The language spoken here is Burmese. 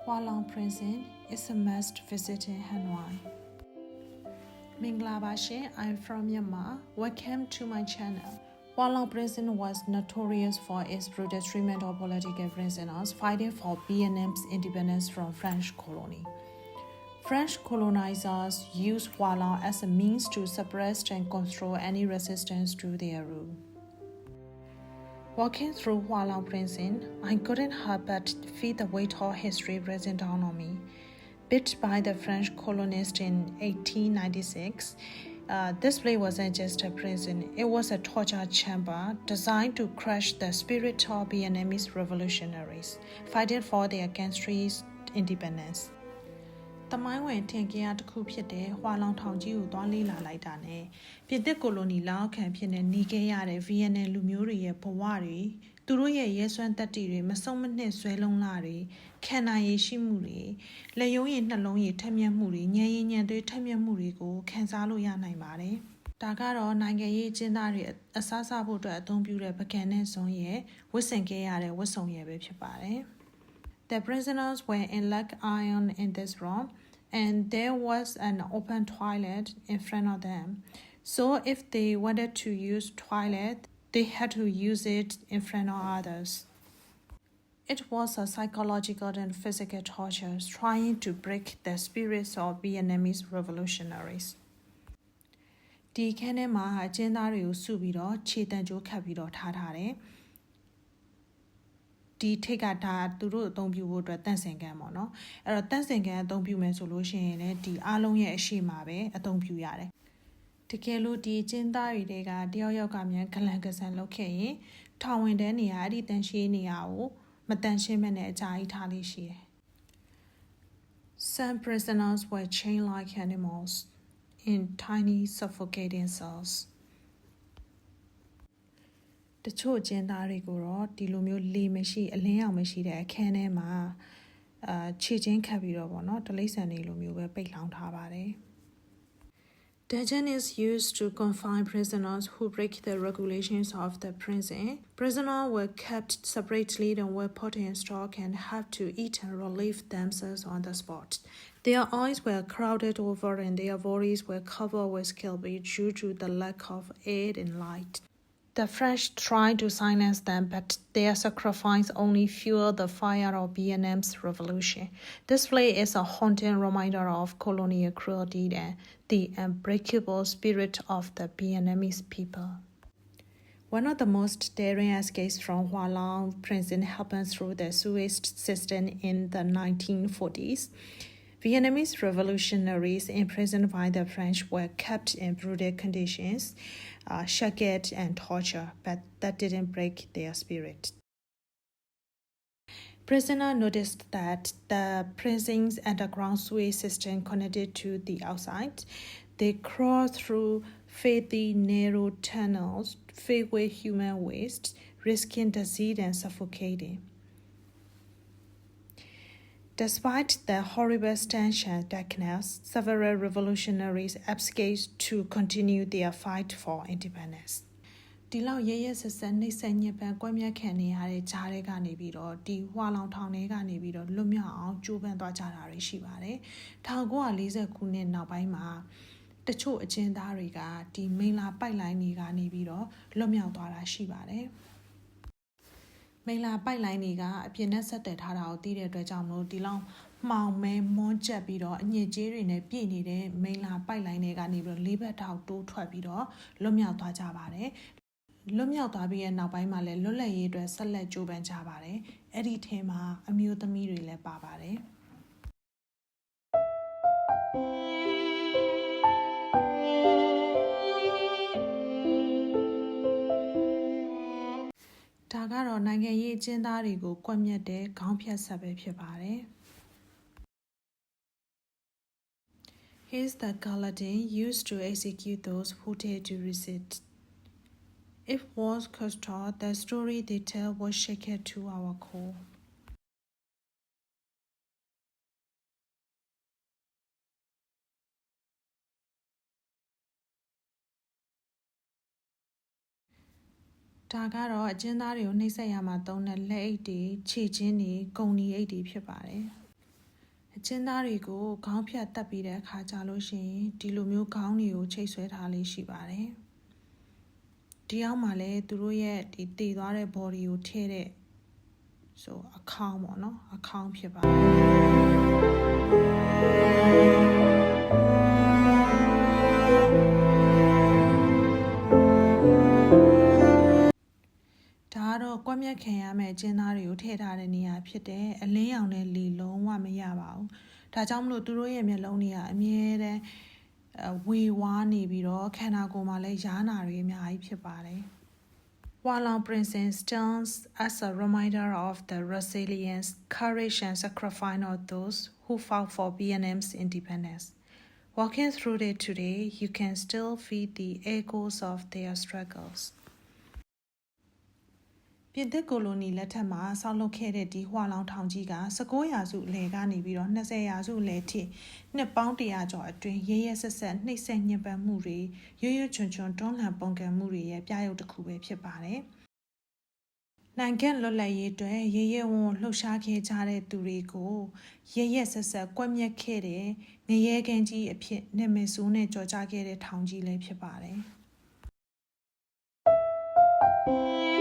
Hua Long Prison is a must visit in Hanoi. Mingla Bashin, I'm from Myanmar. Welcome to my channel. Hua Long Prison was notorious for its brutal treatment of political prisoners fighting for Vietnam's independence from French colony. French colonizers used Hua Long as a means to suppress and control any resistance to their rule. Walking through Hua Long Prison, I couldn't help but feel the weight of history pressing down on me. Built by the French colonists in 1896, this place wasn't just a prison, it was a torture chamber designed to crush the spirit of Vietnamese revolutionaries fighting for their country's independence. တမိုင်းဝင်ထင်ကြီးတစ်ခုဖြစ်တဲ့ဟွာလောင်ထောင်ကြီးကိုသွားလေ့လာလိုက်တာနဲ့ပြည်သက်ကိုလိုနီလောက်ခံဖြစ်နေနေခဲ့ရတဲ့ဗီယက်နမ်လူမျိုးတွေရဲ့ဘဝတွေသူတို့ရဲ့ရဲစွမ်းတက်တီတွေမဆုံးမနှစ်ဆွဲလုံးလာတွေခံနိုင်ရရှိမှုတွေလက်ယုံရည်နှလုံးရည်ထက်မြက်မှုတွေဉာဏ်ရည်ဉာဏ်သွေးထက်မြက်မှုတွေကိုခံစားလို့ရနိုင်ပါတယ်ဒါကတော့နိုင်ငံရေးအကျဉ်းသားတွေအစားစားဖို့အတွက်အသုံးပြုတဲ့ပကံနဲ့ဇွန်ရဲ့ဝတ်ဆင်ခဲ့ရတဲ့ဝတ်စုံရဲ့ပဲဖြစ်ပါတယ် The prisoners were in leg iron in this room and there was an open toilet in front of them. So if they wanted to use toilet, they had to use it in front of others. It was a psychological and physical torture trying to break the spirits of Vietnamese revolutionaries. ဒီခန်းထဲမှာအကျဉ်းသားတွေကိုစုပြီးတော့ခြေတံကြိုးခတ်ပြီးတော့ထားထားတယ်ဒီထိတ်ကဒါသူတို့အသုံးပြုဖို့အတွက်တန့်စင်ကန်ပေါ့နော်အဲ့တော့တန့်စင်ကန်အသုံးပြုမယ်ဆိုလို့ရှိရင်လည်းဒီအားလုံးရဲ့အရှိမှာပဲအသုံးပြုရတယ်တကယ်လို့ဒီကျင်းသားတွေကတယောက်ယောက်ကမြန်ဂလန်ကဆန်လုပ်ခဲ့ရင်ထောင်ဝင်တဲ့နေရာအဲ့ဒီတန်ရှင်းနေရာကိုမတန်ရှင်းမဲ့နဲ့အကြာကြီးထားလေးရှိတယ် Some prisoners were chained like animals in tiny suffocating cellsတချို့ကျင်းသားတွေကိုတော့ဒီလိုမျိုးလေမရှိအလင်းအောင်မရှိတဲ့အခန်းထဲမှာခြေချင်းခတ်ပြီးတော့ပေါ့နော်တလိဆန်တွေလိုမျိုးပဲပိတ်လောင်ထားပါတယ် Detention is used to confine prisoners who break the regulations of the prison. Prisoners were kept separately and were put in stock and have to eat and relieve themselves on the spot. Their eyes were crowded over and their bodies were covered with scabs due to the lack of air and light. The French tried to silence them, but their sacrifice only fueled the fire of Vietnam's revolution. This play is a haunting reminder of colonial cruelty and the unbreakable spirit of the Vietnamese people. One of the most daring escapes from Hua Long prison happened through the Suez system in the 1940s. Vietnamese revolutionaries imprisoned by the French were kept in brutal conditions, shackled and tortured, but that didn't break their spirit. Prisoners noticed that the prison's underground sewage system connected to the outside. They crawled through filthy, narrow tunnels filled with human waste, risking disease and suffocating. Despite the horrible stench and darkness, several revolutionaries escaped to continue their fight for independence. ဒီလောက်ရဲရဲဆက်ဆက်နှိမ့်ဆက်ညစ်ပန်းကွဲမြတ်ခံနေရတဲ့ဂျားတွေကနေပြီးတော့ဒီဟွာလောင်ထောင်တွေကနေပြီးတော့လွတ်မြောက်အောင်ကြိုးပမ်းသွားကြတာတွေရှိပါတယ်1940ခုနှစ်နောက်ပိုင်းမှာတချို့အကျဉ်းသားတွေကဒီမိန်လာပိုက်လိုင်းတွေကနေပြီးတော့လွတ်မြောက်သွားတာရှိပါတယ်မိန်လာပိုက်လိုင်းတွေကအပြင်းနဲ့ဆက်တက်ထားတာကိုသိတဲ့အတွက်ကြောင့်မလို့ဒီလောက်မှောင်မဲမွန်းကျက်ပြီးတော့အညစ်အကြေးတွေနဲ့ပြည့်နေတဲ့မိန်လာပိုက်လိုင်းတွေကနေပြီးတော့လေးဘက်ထောက်တိုးထွက်ပြီးတော့လွတ်မြောက်သွားကြပါတယ်လွတ်မြောက်သွားပြီးရဲ့နောက်ပိုင်းမှာလည်းလွတ်လပ်ရေးအတွက်ဆက်လက်ကြိုးပမ်းကြပါတယ်အဲ့ဒီထဲမှာအမျိုးသမီးတွေလည်းပါပါတယ်ဒါကတော့နိုင်ငံရေးအကျဉ်းသားတွေကိုကွပ်မျက်တဲ့ခေါင်းဖြတ်ဆက်ပဲဖြစ်ပါတယ် Here's the guillotine used to execute those who dare to resist. If was cut short, the story they tell was shaken to our core. ဒါကတော့အကျဉ်းသားတွေကိုနှိပ်စက်ရမှာသုံးတဲ့လက်အိတ်တွေခြေချင်းတွေဂုံနီအိတ်တွေဖြစ်ပါတယ် အကျဉ်းသားတွေကိုခေါင်းဖြတ်တက်ပြီးတဲ့အခါကြလို့ရှိရင်ဒီလိုမျိုးခေါင်းတွေကိုချိတ်ဆွဲထားလေးရှိပါတယ်ဒီအောက်မှာလည်းသူတို့ရဲ့ဒီတည်သွားတဲ့ body ကိုထည့်တဲ့ဆိုအခေါင်းပေါ့နော်အခေါင်းဖြစ်ပါတယ်ဒါကတော့ကွက်မြက်ခံရမယ့်အကျဉ်းသားတွေကိုထည့်ထားတဲ့နေရာဖြစ်တယ်အလင်းရောင်နဲ့လေလုံးဝမရပါဘူးဒါကြောင့်မလို့သူတို့ရဲ့မျက်လုံးတွေကအမြဲတမ်းဝေဝါးနေပြီးတော့ခန္ဓာကိုယ်မှာလည်းယားနာတွေအများကြီးဖြစ်ပါတယ်Hualong Princess stands as a reminder of the resilience, courage, and sacrifice of those who fought for Vietnam's independence. Walking through it today, you can still feel the echoes of their struggles. ပြင်သစ်ကိုလိုနီလက်ထက်မှာဆောက်လုပ်ခဲ့တဲ့ဒီဟွာလောင်ထောင်ကြီးက19ရာစုအလယ်ကနေပြီးတော့20ရာစုအလယ်ထိနှစ်ပေါင်း100ကျော်အတွင်းရဲရဲဆက်ဆက်နှိမ့်ဆက်ညှဉ်းပန်းမှုတွေရွရွချွန်ချွန်တွန်းလှန်ပုန်ကန်မှုတွေရဲ့ပြရုပ်တစ်ခုပဲဖြစ်ပါတယ်။နိုင်ငံလွတ်လပ်ရေးအတွက်ရဲရဲဝံ့ဝံ့လှုပ်ရှားခဲ့ကြတဲ့သူတွေကိုရဲရဲဆက်ဆက်ကွက်မြက်ခဲ့တဲ့ငရဲကန်းကြီးအဖြစ်နာမည်ဆိုးနဲ့ကြော်ကြားခဲ့တဲ့ထောင်ကြီးလည်းဖြစ်ပါတယ်။